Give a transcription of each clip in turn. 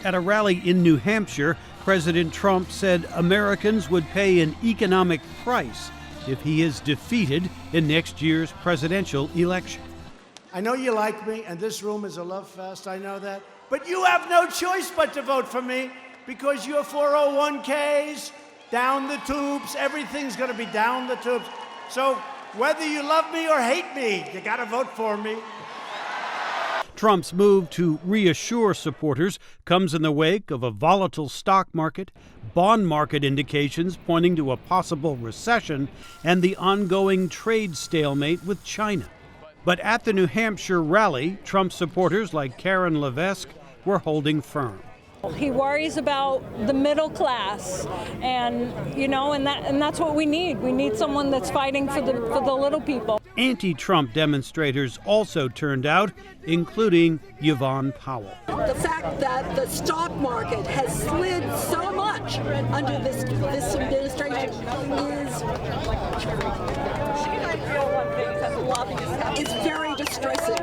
At a rally in New Hampshire, President Trump said Americans would pay an economic price if he is defeated in next year's presidential election. I know you like me, and this room is a love fest, I know that. But you have no choice but to vote for me, because your 401ks, down the tubes, everything's going to be down the tubes. So whether you love me or hate me, you got to vote for me. Trump's move to reassure supporters comes in the wake of a volatile stock market, bond market indications pointing to a possible recession, and the ongoing trade stalemate with China. But at the New Hampshire rally, Trump supporters like Karen Levesque were holding firm. He worries about the middle class, and that's what we need. We need someone that's fighting for the little people. Anti-Trump demonstrators also turned out, including Yvonne Powell. The fact that the stock market has slid so much under this administration is very distressing.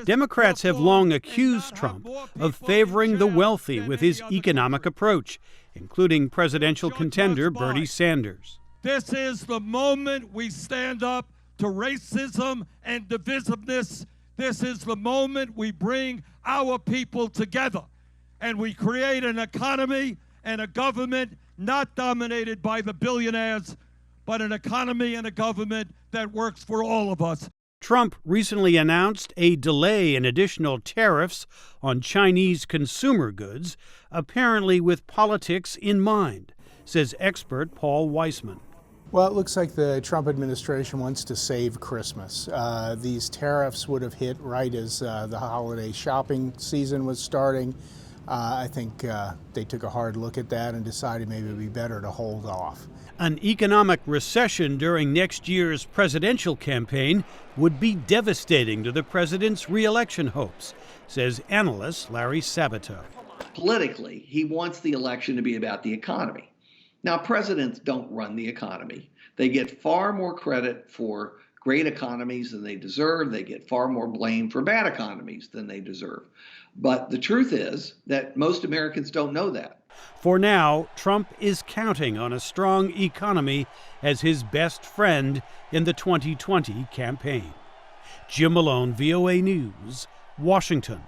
Democrats have long accused Trump of favoring the wealthy with his economic approach, including presidential contender Bernie Sanders. This is the moment we stand up to racism and divisiveness. This is the moment we bring our people together and we create an economy and a government not dominated by the billionaires, but an economy and a government that works for all of us. Trump recently announced a delay in additional tariffs on Chinese consumer goods, apparently with politics in mind, says expert Paul Wiseman. Well, it looks like the Trump administration wants to save Christmas. These tariffs would have hit right as the holiday shopping season was starting. I think they took a hard look at that and decided maybe it would be better to hold off. An economic recession during next year's presidential campaign would be devastating to the president's re-election hopes, says analyst Larry Sabato. Politically, he wants the election to be about the economy. Now, presidents don't run the economy. They get far more credit for great economies than they deserve. They get far more blame for bad economies than they deserve. But the truth is that most Americans don't know that. For now, Trump is counting on a strong economy as his best friend in the 2020 campaign. Jim Malone, VOA News, Washington.